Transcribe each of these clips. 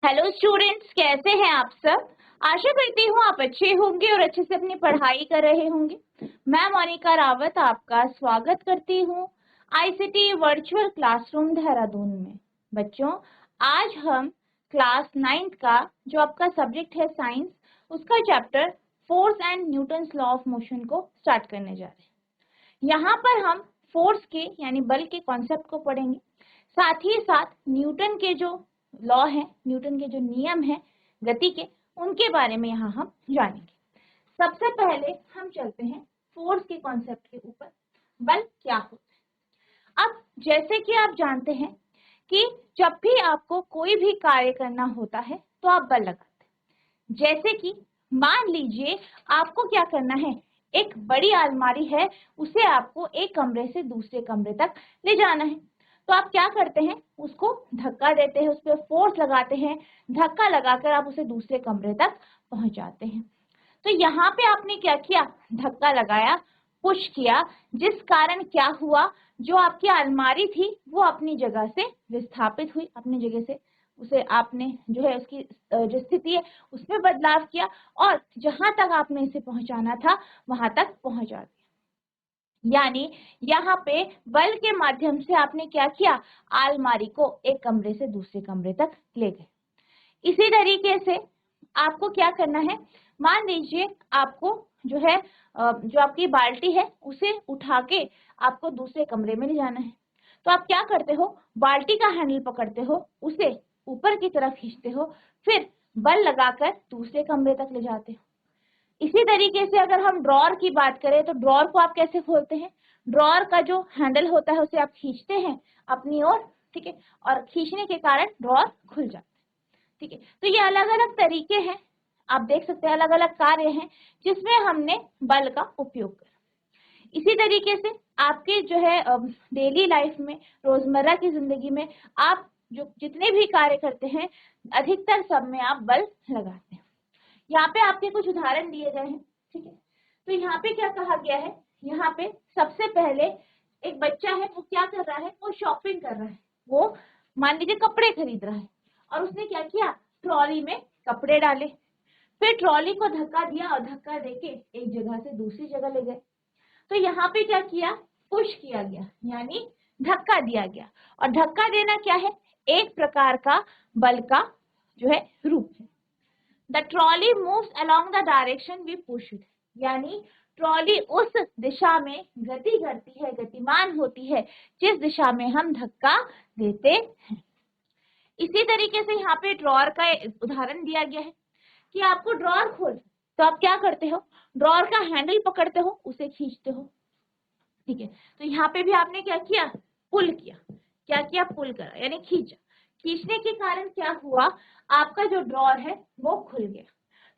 Hello students, कैसे हैं आप सब। आशा करती हूँ आप अच्छे होंगे और अच्छे से अपनी पढ़ाई कर रहे होंगे। मैं मोनिका रावत आपका स्वागत करती हूँ आईसीटी वर्चुअल क्लासरूम देहरादून में। बच्चों, आज हम क्लास 9th का जो आपका सब्जेक्ट है साइंस, उसका chapter force and Newton's law of motion को स्टार्ट करने जा रहे हैं। यहाँ पर हम फोर्स के यानी बल के कॉन्सेप्ट को पढ़ेंगे, साथ ही साथ न्यूटन के जो लॉ है, न्यूटन के जो नियम है गति के, उनके बारे में यहाँ हम जानेंगे। सबसे पहले हम चलते हैं फोर्स के कॉन्सेप्ट के ऊपर। बल क्या होता है। अब जैसे कि आप जानते हैं कि जब भी आपको कोई भी कार्य करना होता है तो आप बल लगाते हैं। जैसे कि मान लीजिए आपको क्या करना है, एक बड़ी अलमारी है, उसे आपको एक कमरे से दूसरे कमरे तक ले जाना है। तो आप क्या करते हैं, उसको धक्का देते हैं, उस पर फोर्स लगाते हैं, धक्का लगाकर आप उसे दूसरे कमरे तक पहुंचाते हैं। तो यहाँ पे आपने क्या किया, धक्का लगाया, पुश किया, जिस कारण क्या हुआ, जो आपकी अलमारी थी वो अपनी जगह से विस्थापित हुई, अपनी जगह से उसे आपने जो है उसकी जो स्थिति है उसमें बदलाव किया और जहां तक आपने इसे पहुंचाना था वहां तक पहुंचा दिया। यानी यहाँ पे बल के माध्यम से आपने क्या किया, अलमारी को एक कमरे से दूसरे कमरे तक ले गए। इसी तरीके से आपको क्या करना है, मान लीजिए आपको जो है जो आपकी बाल्टी है उसे उठा के आपको दूसरे कमरे में ले जाना है। तो आप क्या करते हो, बाल्टी का हैंडल पकड़ते हो, उसे ऊपर की तरफ खींचते हो, फिर बल लगाकर दूसरे कमरे तक ले जाते हो। इसी तरीके से अगर हम ड्रॉर की बात करें तो ड्रॉर को आप कैसे खोलते हैं, ड्रॉर का जो हैंडल होता है उसे आप खींचते हैं अपनी ओर, ठीक है, और खींचने के कारण ड्रॉर खुल जाता है। ठीक है, तो ये अलग अलग तरीके हैं, आप देख सकते हैं अलग अलग कार्य हैं जिसमें हमने बल का उपयोग किया। इसी तरीके से आपके जो है डेली लाइफ में, रोजमर्रा की जिंदगी में आप जो जितने भी कार्य करते हैं अधिकतर सब में आप बल लगाते हैं। यहाँ पे आपके कुछ उदाहरण दिए गए हैं, ठीक है। तो यहाँ पे क्या कहा गया है, यहाँ पे सबसे पहले एक बच्चा है, वो क्या कर रहा है, वो शॉपिंग कर रहा है, वो मान लीजिए कपड़े खरीद रहा है और उसने क्या किया, ट्रॉली में कपड़े डाले, फिर ट्रॉली को धक्का दिया और धक्का देके एक जगह से दूसरी जगह ले गए। तो यहाँ पे क्या किया, पुश किया गया यानी धक्का दिया गया। और धक्का देना क्या है, एक प्रकार का बल का जो है रूप है। The trolley moves along the direction we push it, यानी ट्रॉली उस दिशा में गति करती है, गतिमान होती है जिस दिशा में हम धक्का देते हैं। इसी तरीके से यहाँ पे ड्रॉर का उदाहरण दिया गया है कि आपको ड्रॉर खोल, तो आप क्या करते हो, ड्रॉर का हैंडल पकड़ते हो, उसे खींचते हो, ठीक है। तो यहाँ पे भी आपने क्या किया, पुल किया, क्या किया, पुल करा यानी खींचा। खींचने के कारण क्या हुआ, आपका जो ड्रॉर है वो खुल गया।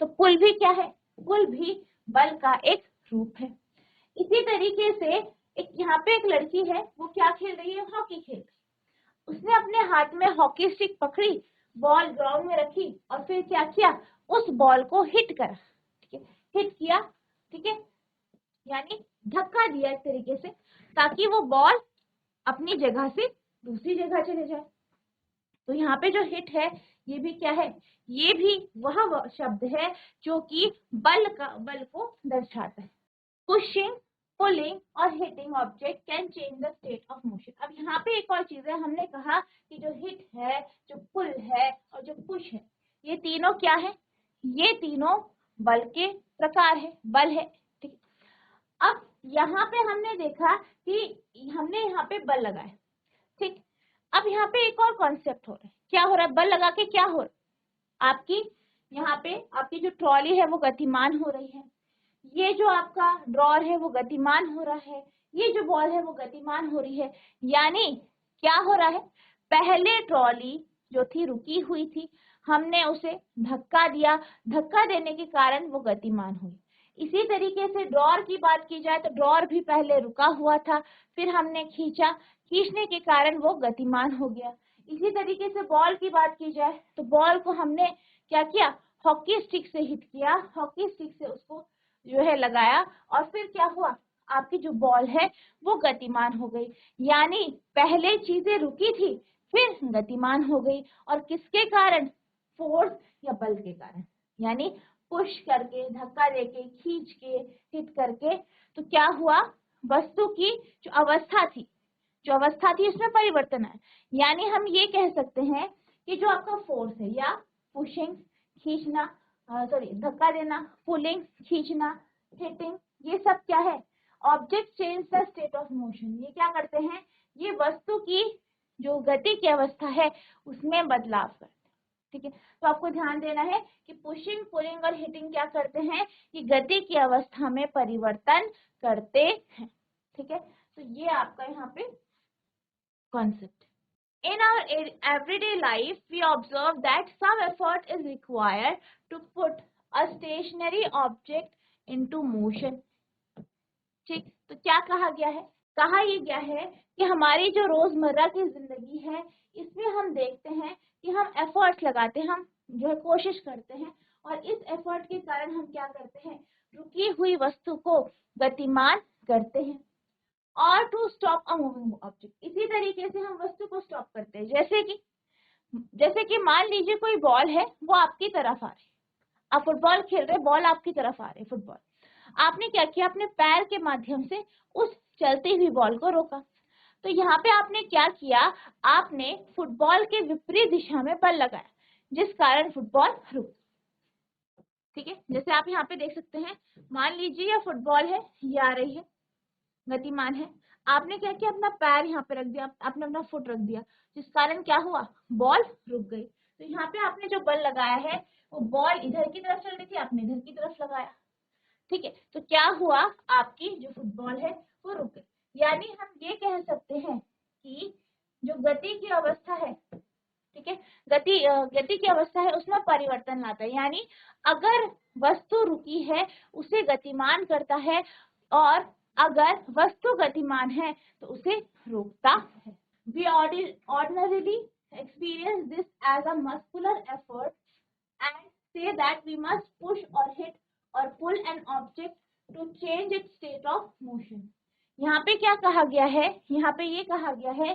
तो पुल भी क्या है, पुल भी बल का एक रूप है। इसी तरीके से एक यहाँ पे एक लड़की है, वो क्या खेल रही है, हॉकी खेल रही है। उसने अपने हाथ में हॉकी स्टिक पकड़ी, बॉल ग्राउंड में रखी और फिर क्या किया, उस बॉल को हिट करा, ठीक है, हिट किया, ठीक है, यानी धक्का दिया एक तरीके से, ताकि वो बॉल अपनी जगह से दूसरी जगह चले जाए। तो यहाँ पे जो हिट है ये भी क्या है, ये भी वह शब्द है जो कि बल को दर्शाता है। पुशिंग, पुलिंग और hitting object can change the state of motion. अब यहाँ पे एक और चीज है, हमने कहा कि जो हिट है, जो पुल है और जो पुश है, ये तीनों क्या है, ये तीनों बल के प्रकार है, बल है, ठीक। अब यहाँ पे हमने देखा कि हमने यहाँ पे बल लगाया, ठीक। अब यहाँ पे एक और कॉन्सेप्ट हो रहा है, क्या हो रहा है, बल लगा के क्या हो रहा है, आपकी यहाँ पे आपकी जो ट्रॉली है वो गतिमान हो रही है, ये जो आपका ड्रॉर है वो गतिमान हो रहा है, ये जो बॉल है वो गतिमान हो रही है। यानी क्या हो रहा है, पहले ट्रॉली जो थी रुकी हुई थी, हमने उसे धक्का दिया, धक्का देने के कारण वो गतिमान हुई। इसी तरीके से ड्रॉर की बात की जाए तो ड्रॉर भी पहले रुका हुआ था, फिर हमने खींचा, खींचने के कारण वो गतिमान हो गया। इसी तरीके से बॉल की बात की जाए तो बॉल को हमने क्या किया, हॉकी स्टिक से हिट किया, हॉकी स्टिक से उसको जो है लगाया और फिर क्या हुआ, आपकी जो बॉल है वो गतिमान हो गई। यानी पहले चीजें रुकी थी फिर गतिमान हो गई, और किसके कारण, फोर्स या बल के कारण, यानी पुश करके, धक्का देके, खींच के, हिट करके, तो क्या हुआ, वस्तु की जो अवस्था थी उसमें परिवर्तन आया। यानी हम ये कह सकते हैं कि जो आपका फोर्स है, या पुशिंग खींचना, धक्का देना, पुलिंग खींचना, हिटिंग, ये सब क्या है, object change the state of motion. ये क्या करते हैं, ये वस्तु की जो गति की अवस्था है उसमें बदलाव करते हैं। ठीक है, तो आपको ध्यान देना है कि पुशिंग, पुलिंग और हिटिंग क्या करते हैं, कि गति की अवस्था में परिवर्तन करते हैं। ठीक है, तो ये आपका यहाँ पे concept. In our everyday life, we observe that some effort is required to put a stationary object into motion. ठीक, तो क्या कहा गया है, कहा ये गया है कि हमारी जो रोजमर्रा की जिंदगी है इसमें हम देखते हैं कि हम एफर्ट्स लगाते हैं, हम जो है कोशिश करते हैं, और इस एफर्ट के कारण हम क्या करते हैं, रुकी हुई वस्तु को गतिमान करते हैं। और to stop a moving object, इसी तरीके से हम वस्तु को स्टॉप करते हैं। जैसे कि मान लीजिए कोई बॉल है, वो आपकी तरफ आ रही है, आप फुटबॉल खेल रहे, बॉल आपकी तरफ आ रही है, फुटबॉल, आपने क्या किया, अपने पैर के माध्यम से उस चलती हुई बॉल को रोका। तो यहाँ पे आपने क्या किया, आपने फुटबॉल के विपरीत दिशा में बल लगाया, जिस कारण फुटबॉल रुक। ठीक है, जैसे आप यहाँ पे देख सकते हैं, मान लीजिए यह फुटबॉल है, ये आ रही है, गतिमान है, आपने क्या किया, अपना पैर यहाँ पे रख दिया, आपने अपना फुट रख दिया, जिस कारण क्या हुआ, बॉल रुक गई। तो यहाँ पे आपने जो बल लगाया है वो बॉल इधर की तरफ चल रही थी, आपने इधर की तरफ लगाया। ठीक है, तो क्या हुआ, आपकी जो फुटबॉल है वो रुक गई। यानी हम ये कह सकते हैं कि जो गति की अवस्था है, ठीक है, गति की अवस्था है उसमें परिवर्तन लाता है। यानी अगर वस्तु रुकी है उसे गतिमान करता है, और अगर वस्तु गतिमान है तो उसे रोकता है। We ordinarily experience this as a muscular effort and say that we must push or hit or pull an object to change its state of motion. यहाँ पे क्या कहा गया है, यहाँ पे ये कहा गया है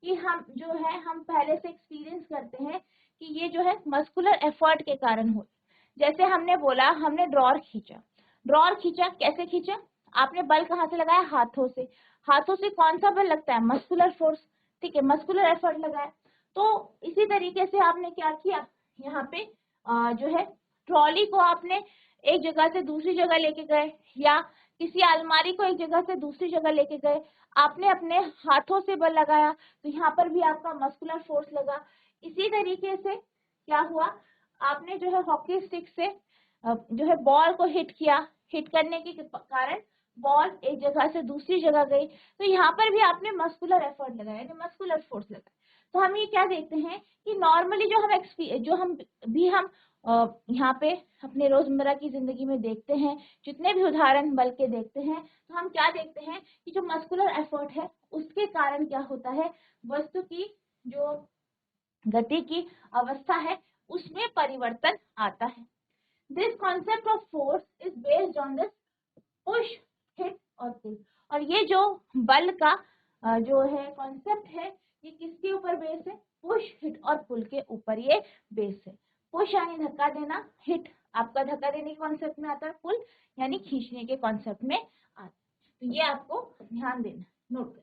कि हम जो है, हम पहले से एक्सपीरियंस करते हैं कि ये जो है मस्कुलर एफर्ट के कारण हो। जैसे हमने बोला, हमने ड्रॉर खींचा, कैसे खींचा, आपने बल कहाँ से लगाया, हाथों से कौन सा बल लगता है, मस्कुलर फोर्स। ठीक है, मस्कुलर एफर्ट लगाया। तो इसी तरीके से आपने क्या किया, यहाँ पे जो है ट्रॉली को आपने एक जगह से दूसरी जगह लेके गए, या किसी अलमारी को एक जगह से दूसरी जगह लेके गए, आपने अपने हाथों से बल लगाया, तो यहाँ पर भी आपका मस्कुलर फोर्स लगा। इसी तरीके से क्या हुआ, आपने जो है हॉकी स्टिक से जो है बॉल को हिट किया, हिट करने के कारण बॉल एक जगह से दूसरी जगह गई, तो यहाँ पर भी आपने मस्कुलर एफर्ट लगाया, यानी मस्कुलर फोर्स लगाया। तो हम ये क्या देखते हैं कि नॉर्मली जो हम यहाँ पे अपने रोजमर्रा की जिंदगी में देखते हैं, जितने भी उदाहरण बल के देखते हैं, तो हम क्या देखते हैं कि जो मस्कुलर एफर्ट है उसके कारण क्या होता है, वस्तु की जो गति की अवस्था है उसमें परिवर्तन आता है। This concept of force is based on this push, hit और पुल। और ये जो बल का जो है कॉन्सेप्ट है, ये किसके ऊपर बेस है, पुश, हिट और पुल के ऊपर ये बेस है। पुश यानी धक्का देना, हिट आपका धक्का देने के कॉन्सेप्ट में आता है, पुल यानी खींचने के कॉन्सेप्ट में आता है। तो ये आपको ध्यान देना, नोट करें।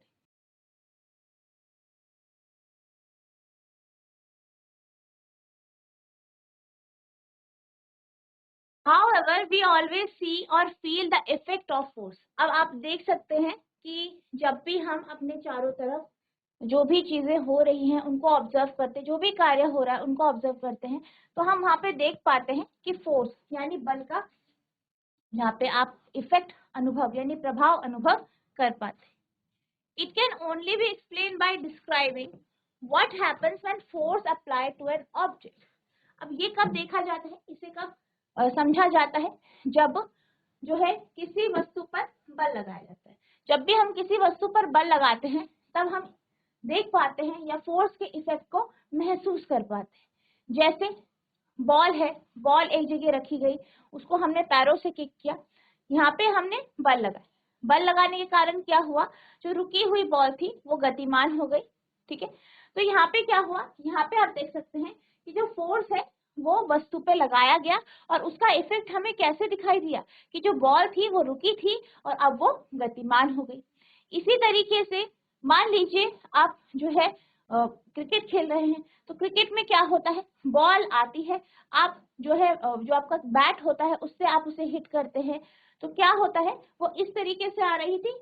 However, we always see or feel the effect of force. अब आप देख सकते हैं कि जब भी हम अपने चारों तरफ जो भी चीजें हो रही हैं उनको ऑब्जर्व करते हैं, जो भी कार्य हो रहा है उनको ऑब्जर्व करते हैं, तो हम वहां पे देख पाते हैं कि फोर्स यानी बल का यहाँ पे आप इफेक्ट अनुभव यानी प्रभाव अनुभव कर पाते हैं। It can only be explain by describing what happens when force apply to an object. अब ये कब देखा जाता है, इसे कब समझा जाता है, जब जो है किसी वस्तु पर बल लगाया जाता है। जब भी हम किसी वस्तु पर बल लगाते हैं तब हम देख पाते हैं या फोर्स के इफेक्ट को महसूस कर पाते हैं। जैसे बॉल है, बॉल एक जगह रखी गई, उसको हमने पैरों से किक किया, यहाँ पे हमने बल लगाया, बल लगाने के कारण क्या हुआ, जो रुकी हुई बॉल थी वो गतिमान हो गई। ठीक है, तो यहाँ पे क्या हुआ, यहाँ पे आप देख सकते हैं कि जो फोर्स है वो वस्तु पे लगाया गया और उसका इफेक्ट हमें कैसे दिखाई दिया कि जो बॉल थी वो रुकी थी और अब वो गतिमान हो गई। इसी तरीके से मान लीजिए आप जो है क्रिकेट खेल रहे हैं, तो क्रिकेट में क्या होता है, बॉल आती है, आप जो है जो आपका बैट होता है उससे आप उसे हिट करते हैं, तो क्या होता है वो इस तरीके से आ रही थी,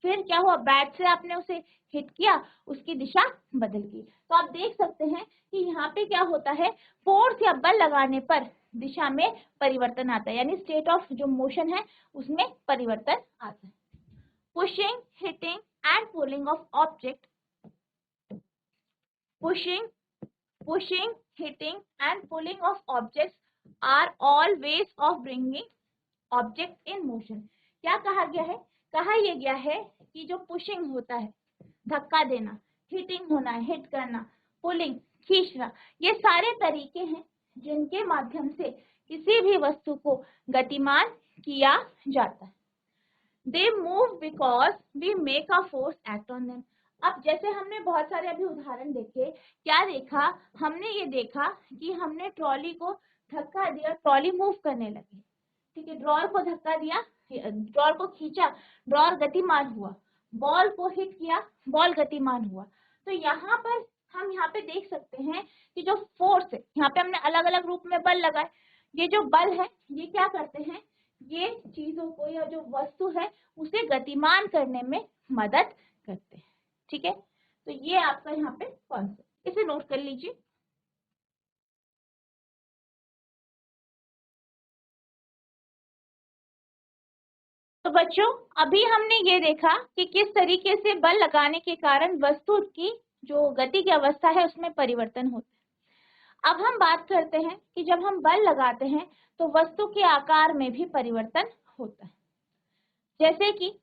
फिर क्या हुआ, बैट से आपने उसे हिट किया, उसकी दिशा बदल गई। तो आप देख सकते हैं कि यहाँ पे क्या होता है, फोर्स या बल लगाने पर दिशा में परिवर्तन आता है, यानी स्टेट ऑफ जो मोशन है उसमें परिवर्तन आता है। Pushing, hitting and pulling of object, pushing, hitting and pulling of objects are all ways of bringing object in motion। क्या कहा गया है, कहा यह गया है कि जो पुशिंग होता है, धक्का देना, हिटिंग होना है, हिट करना, पुलिंग, खींचना, ये सारे तरीके हैं जिनके माध्यम से किसी भी वस्तु को गतिमान किया जाता है। They move because we make a force act on them। अब जैसे हमने बहुत सारे अभी उदाहरण देखे, क्या देखा, हमने ये देखा कि हमने ट्रॉली को धक्का दिया, ट्रॉली मूव करने लगी, ठीक है, ड्रॉर को धक्का दिया, ड्रॉर को खींचा, ड्रॉर गतिमान हुआ, बॉल को हिट किया, बॉल गतिमान हुआ। तो यहाँ पर हम यहाँ पे देख सकते हैं कि जो फोर्स है, यहाँ पे हमने अलग अलग रूप में बल लगाए, ये जो बल है ये क्या करते हैं, ये चीजों को या जो वस्तु है उसे गतिमान करने में मदद करते हैं, ठीक है। तो ये आपका यहाँ पे कॉन्सेप्ट, इसे नोट कर लीजिए। तो बच्चों अभी हमने ये देखा कि किस तरीके से बल लगाने के कारण वस्तु की जो गति की अवस्था है उसमें परिवर्तन होता है। अब हम बात करते हैं कि जब हम बल लगाते हैं तो वस्तु के आकार में भी परिवर्तन होता है। जैसे कि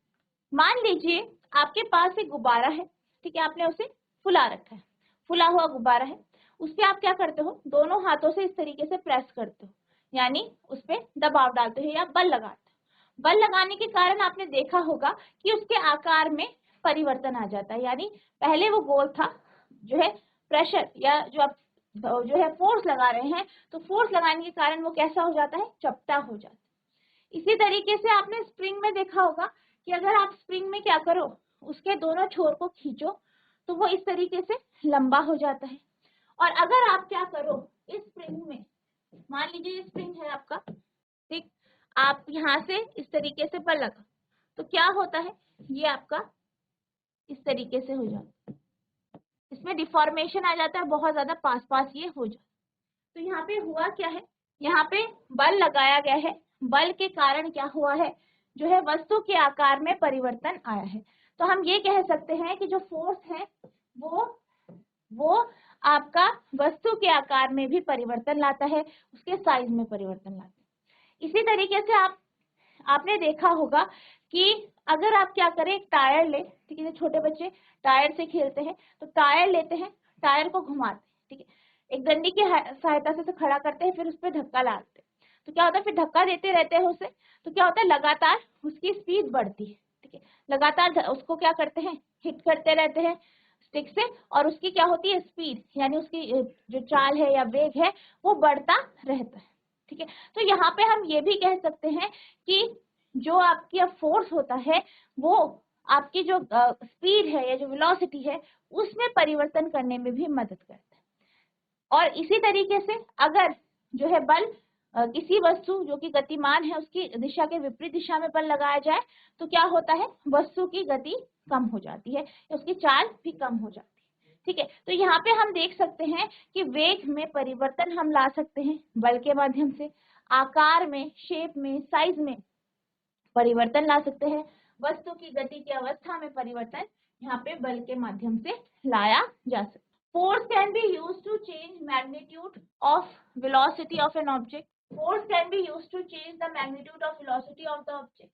मान लीजिए आपके पास एक गुब्बारा है, ठीक है, आपने उसे फुला रखा है, फुला हुआ गुब्बारा है, उस पर आप क्या करते हो, दोनों हाथों से इस तरीके से प्रेस करते हो, यानी उस पर दबाव डालते हो या बल लगाते हो। बल लगाने के कारण आपने देखा होगा कि उसके आकार में परिवर्तन आ जाता है, यानी पहले वो गोल था, जो है प्रेशर या जो आप जो है फोर्स लगा रहे हैं, तो फोर्स लगाने के कारण वो कैसा हो जाता है, चपटा हो जाता है। इसी तरीके से आपने स्प्रिंग में देखा होगा कि अगर आप स्प्रिंग में क्या करो, उसके दोनों छोर को खींचो तो वो इस तरीके से लंबा हो जाता है। और अगर आप क्या करो, इस स्प्रिंग में, मान लीजिए ये स्प्रिंग है आपका, ठीक, आप यहाँ से इस तरीके से बल लगा तो क्या होता है, ये आपका इस तरीके से हो जाता है, इसमें डिफॉर्मेशन आ जाता है, बहुत ज्यादा पास पास ये हो जाता है। तो यहाँ पे हुआ क्या है, यहाँ पे बल लगाया गया है, बल के कारण क्या हुआ है, जो है वस्तु के आकार में परिवर्तन आया है। तो हम ये कह सकते हैं कि जो फोर्स है वो आपका वस्तु के आकार में भी परिवर्तन लाता है, उसके साइज में परिवर्तन लाता है। इसी तरीके से आपने देखा होगा कि अगर आप क्या करें, एक टायर ले, ठीक है, छोटे बच्चे टायर से खेलते हैं, तो टायर लेते हैं, टायर को घुमाते हैं, ठीक है, एक डंडी की सहायता से खड़ा करते हैं, फिर उस पर धक्का डालते हैं, तो क्या होता है, फिर धक्का देते रहते हैं उसे, तो क्या होता है, लगातार उसकी स्पीड बढ़ती है, ठीक है, लगातार उसको क्या करते हैं, हिट करते रहते हैं स्टिक से, और उसकी क्या होती है, स्पीड, यानी उसकी जो चाल है या वेग है वो बढ़ता रहता है, ठीक है। तो यहाँ पे हम ये भी कह सकते हैं कि जो आपकी फोर्स होता है वो आपकी जो स्पीड है या जो वेलोसिटी है उसमें परिवर्तन करने में भी मदद करता है। और इसी तरीके से अगर जो है बल किसी वस्तु जो कि गतिमान है उसकी दिशा के विपरीत दिशा में बल लगाया जाए तो क्या होता है, वस्तु की गति कम हो जाती है, उसकी चाल भी कम हो जाती है, ठीक है। तो यहाँ पे हम देख सकते हैं कि वेग में परिवर्तन हम ला सकते हैं बल के माध्यम से, आकार में, शेप में, साइज में परिवर्तन ला सकते हैं, वस्तु की गति की अवस्था में परिवर्तन यहाँ पे बल के माध्यम से लाया जा सकता है। Force can be used to change magnitude of velocity of an object. Force can be used to change the magnitude of velocity of the object.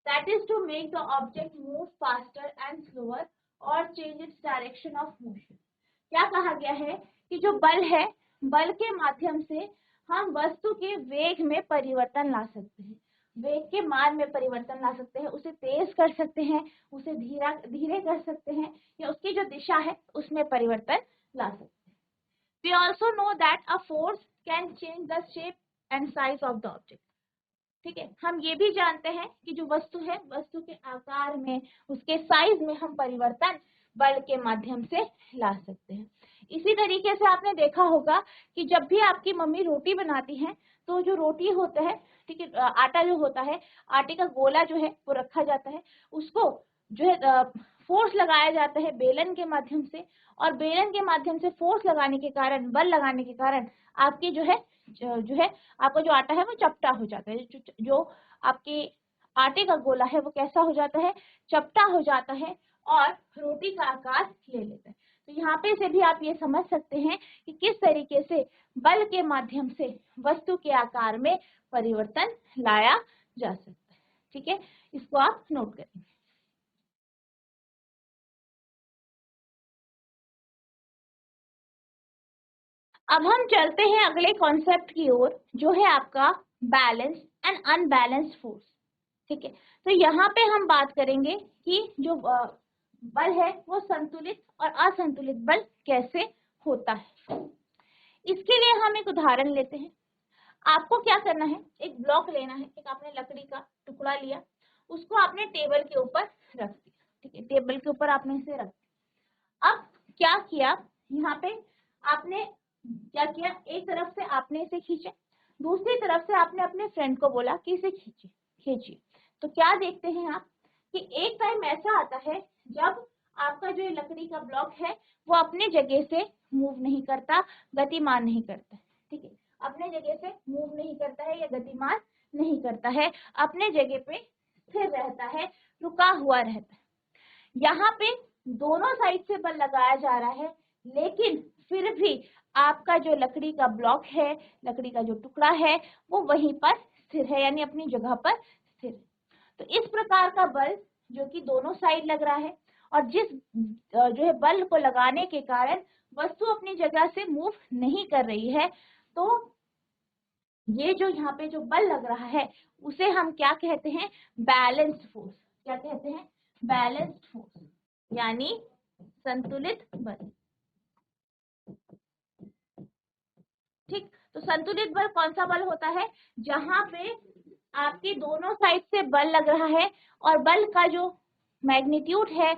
That is to make the object move faster and slower or change its direction of motion. क्या कहा गया है कि जो बल है, बल के माध्यम से हम वस्तु के वेग में परिवर्तन ला सकते हैं, वेग के मान में परिवर्तन ला सकते हैं, उसे तेज कर सकते हैं, उसे धीरे कर सकते हैं, या उसकी जो दिशा है उसमें परिवर्तन ला सकते हैं। We also know that a force can change the shape and size of the object. ठीक है, हम ये भी जानते हैं कि जो वस्तु है, वस्तु के आकार में, उसके साइज में हम परिवर्तन बल के माध्यम से ला सकते हैं। इसी तरीके से आपने देखा होगा कि जब भी आपकी मम्मी रोटी बनाती हैं तो जो रोटी होता है, ठीक है, आटा जो होता है, आटे का गोला जो है वो रखा जाता है, उसको जो है फोर्स लगाया जाता है बेलन के माध्यम से, और बेलन के माध्यम से फोर्स लगाने के कारण, बल लगाने के कारण आपकी जो है आपका जो आटा है वो चपटा हो जाता है। जो आपके आटे का गोला है वो कैसा हो जाता है, चपटा हो जाता है और रोटी का आकार ले लेता है। तो यहाँ पे से भी आप ये समझ सकते हैं कि किस तरीके से बल के माध्यम से वस्तु के आकार में परिवर्तन लाया जा सकता है। ठीक है, इसको आप नोट करेंगे। अब हम चलते हैं अगले कॉन्सेप्ट की ओर, जो है आपका बैलेंस एंड अनबैलेंस्ड फोर्स। ठीक है, तो यहाँ पे हम बात करेंगे कि जो बल है वो संतुलित और असंतुलित बल कैसे होता है। इसके लिए हम एक उदाहरण लेते हैं। आपको क्या करना है, एक ब्लॉक लेना है, एक आपने लकड़ी का टुकड़ा लिया, उसको आपने टेबल के ऊपर रख दिया। ठीक है, टेबल के ऊपर आपने इसे रख दिया। अब क्या किया, यहाँ पे आपने क्या किया, एक तरफ से आपने इसे खींचा, दूसरी तरफ से आपने अपने फ्रेंड को बोला कि इसे खींचिए। तो क्या देखते हैं आप कि एक टाइम ऐसा आता है जब आपका जो लकड़ी का ब्लॉक है वो अपने जगह से मूव नहीं करता, गतिमान नहीं करता। ठीक है, अपने जगह से मूव नहीं करता है या गतिमान नहीं करता है, अपने जगह पे स्थिर रहता है, रुका हुआ रहता है। यहाँ पे दोनों साइड से बल लगाया जा रहा है, लेकिन फिर भी आपका जो लकड़ी का ब्लॉक है, लकड़ी का जो टुकड़ा है, वो वहीं पर स्थिर है, यानी अपनी जगह पर स्थिर है। तो इस प्रकार का बल जो कि दोनों साइड लग रहा है, और जिस जो है बल को लगाने के कारण वस्तु अपनी जगह से मूव नहीं कर रही है, तो ये जो यहाँ पे जो बल लग रहा है उसे हम क्या कहते हैं, बैलेंस्ड फोर्स। क्या कहते हैं, बैलेंस्ड फोर्स, यानी संतुलित बल। ठीक, तो संतुलित बल कौन सा बल होता है, जहां पे आपके दोनों साइड से बल लग रहा है और बल का जो मैग्नीट्यूड है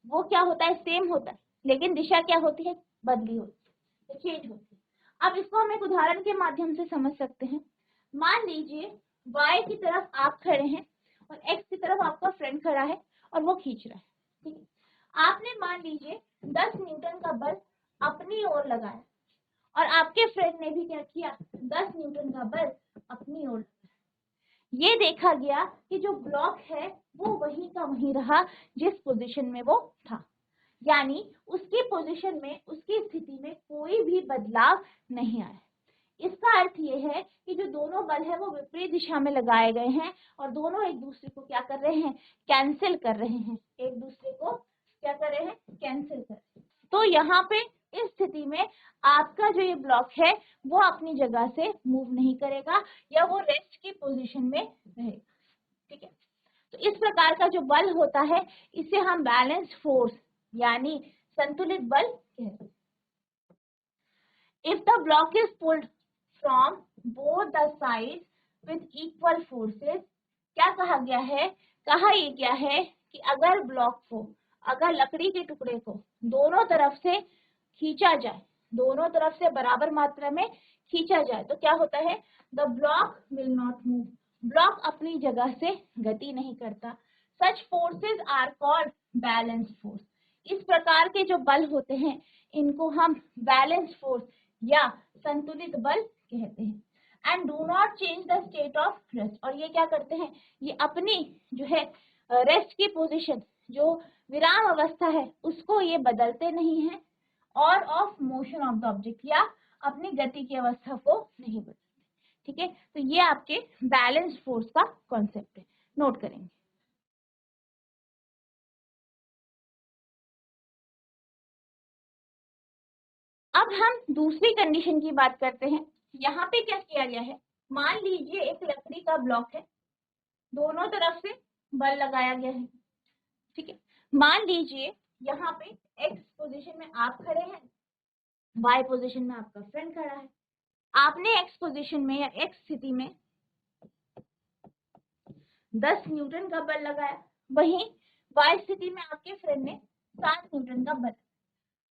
वो क्या होता है, सेम होता है, लेकिन दिशा क्या होती है, बदली होती है, चेंज होती है। अब इसको हम एक उदाहरण के माध्यम से समझ सकते हैं। मान लीजिए y की तरफ आप खड़े हैं और x की तरफ आपका फ्रेंड खड़ा है और वो खींच रहा है। ठीक है, आपने मान लीजिए 10 न्यूटन का बल अपनी ओर लगाया और आपके फ्रेंड ने भी क्या किया, 10 न्यूटन का बल अपनी ओर। ये देखा गया कि जो ब्लॉक है वो वहीं का वहीं रहा जिस पोजीशन में वो था, यानी उसकी पोजीशन में, उसकी स्थिति में कोई भी बदलाव नहीं आया। इसका अर्थ ये है कि जो दोनों बल है वो विपरीत दिशा में लगाए गए हैं और दोनों एक दूसरे को क्या कर रहे हैं, कैंसिल कर रहे हैं, एक दूसरे को क्या कर रहे हैं, कैंसिल कर रहे हैं। तो यहाँ पे इस स्थिति में आपका जो ये ब्लॉक है वो अपनी जगह से मूव नहीं करेगा या वो रेस्ट की पोजीशन में रहेगा। ठीक है, तो इस प्रकार का जो बल होता है इसे हम बैलेंस्ड फोर्स यानी संतुलित बल कहते हैं। If the block is pulled from both the sides with equal forces, क्या कहा गया है, कहा ये क्या है कि अगर ब्लॉक को, अगर लकड़ी के टुकड़े को दोनों तरफ से खींचा जाए, दोनों तरफ से बराबर मात्रा में खींचा जाए, तो क्या होता है, the block will not move, block अपनी जगह से गति नहीं करता। Such forces are called balance force. इस प्रकार के जो बल होते हैं इनको हम बैलेंस फोर्स या संतुलित बल कहते हैं। And do not change the state of rest, और ये क्या करते हैं, ये अपनी जो है रेस्ट की पोजीशन, जो विराम अवस्था है उसको ये बदलते नहीं है, और of motion of the object, या अपनी गति की अवस्था को नहीं बदलते। ठीक है, तो ये आपके बैलेंस फोर्स का कॉन्सेप्ट है, नोट करेंगे। अब हम दूसरी कंडीशन की बात करते हैं। यहाँ पे क्या किया गया है, मान लीजिए एक लकड़ी का ब्लॉक है, दोनों तरफ से बल लगाया गया है। ठीक है, मान लीजिए यहाँ पे एक्स पोजीशन में आप खड़े हैं, वाई पोजीशन में आपका फ्रेंड खड़ा है। आपने एक्स पोजीशन में या एक्स स्थिति में 10 न्यूटन का बल लगाया, वहीं वाई स्थिति में आपके फ्रेंड ने 7 न्यूटन का बल।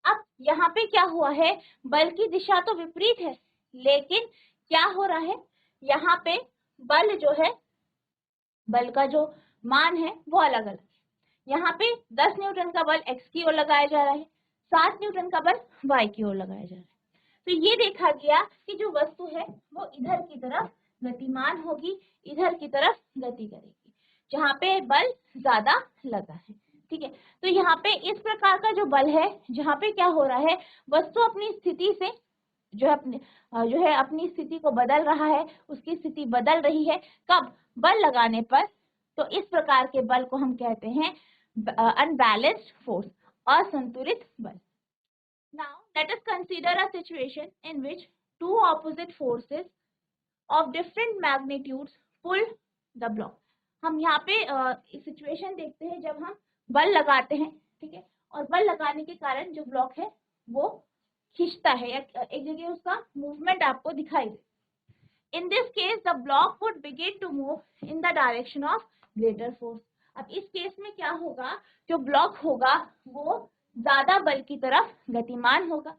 अब यहाँ पे क्या हुआ है, बल की दिशा तो विपरीत है, लेकिन क्या हो रहा है, यहाँ पे बल जो है, बल का जो मान है वो अलग अलग है। यहाँ पे 10 न्यूटन का बल एक्स की ओर लगाया जा रहा है, 7 न्यूटन का बल वाई की ओर लगाया जा रहा है। तो ये देखा गया कि जो वस्तु है वो इधर की तरफ गतिमान होगी, इधर की तरफ गति करेगी, जहाँ पे बल ज्यादा लगा है। ठीक है, तो यहाँ पे इस प्रकार का जो बल है, जहाँ पे क्या हो रहा है, वस्तु अपनी स्थिति से जो है अपनी स्थिति को बदल रहा है, उसकी स्थिति बदल रही है। कब? बल लगाने पर। तो इस प्रकार के बल को हम कहते हैं अनबैलेंस्ड फोर्स, असंतुलित बल। Now let us consider a situation in which two opposite forces of different magnitudes pull the block. हम यहाँ पे सिचुएशन देखते हैं जब हम बल लगाते हैं, ठीक है, और बल लगाने के कारण जो ब्लॉक है वो खींचता है या एक जगह उसका मूवमेंट आपको दिखाई दे। In this case the block would begin to move in the direction of greater force. अब इस केस में क्या होगा, जो ब्लॉक होगा वो ज्यादा बल की तरफ गतिमान होगा।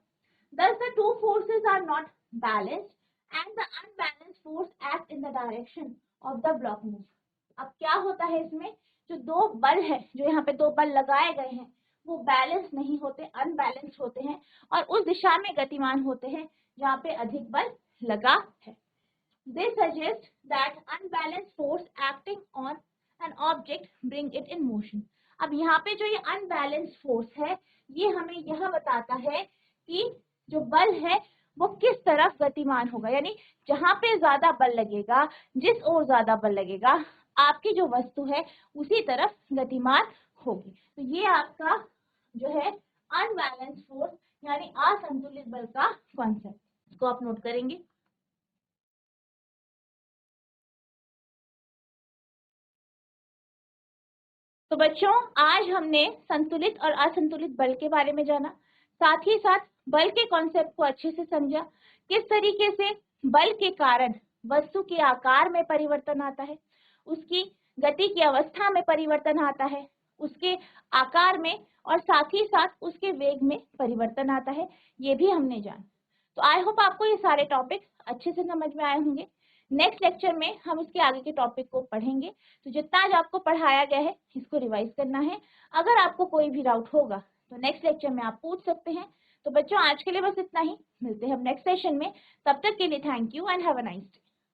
Thus the two forces are not balanced and the unbalanced force acts in the direction of the block move. अब क्या होता है इसमें, जो दो बल है, जो यहाँ पे दो बल लगाए गए हैं, वो बैलेंस नहीं होते, अनबैलेंस होते हैं और उस दिशा में गतिमान होते हैं जहाँ पे अधिक बल लगा है। They suggest that unbalanced force acting on an object bring it in motion. अब यहाँ पे जो ये अनबैलेंस्ड फोर्स है, ये हमें यह बताता है कि जो बल है वो किस तरफ गतिमान होगा, यानी जहां पे ज्यादा बल लगेगा, जिस ओर ज्यादा बल लगेगा, आपकी जो वस्तु है उसी तरफ गतिमान होगी। तो ये आपका जो है अनबैलेंस्ड फोर्स यानी असंतुलित बल का कॉन्सेप्ट, इसको आप नोट करेंगे। तो बच्चों, आज हमने संतुलित और असंतुलित बल के बारे में जाना, साथ ही साथ बल के कॉन्सेप्ट को अच्छे से समझा, किस तरीके से बल के कारण वस्तु के आकार में परिवर्तन आता है, उसकी गति की अवस्था में परिवर्तन आता है, उसके आकार में, और साथ ही साथ उसके वेग में परिवर्तन आता है, ये भी हमने जाना। तो आई होप आपको ये सारे टॉपिक अच्छे से समझ में आए होंगे। नेक्स्ट लेक्चर में हम इसके आगे के टॉपिक को पढ़ेंगे। तो जितना आज आपको पढ़ाया गया है इसको रिवाइज करना है। अगर आपको कोई भी डाउट होगा तो नेक्स्ट लेक्चर में आप पूछ सकते हैं। तो बच्चों, आज के लिए बस इतना ही, मिलते हैं हम नेक्स्ट सेशन में। तब तक के लिए thank you and have a nice day.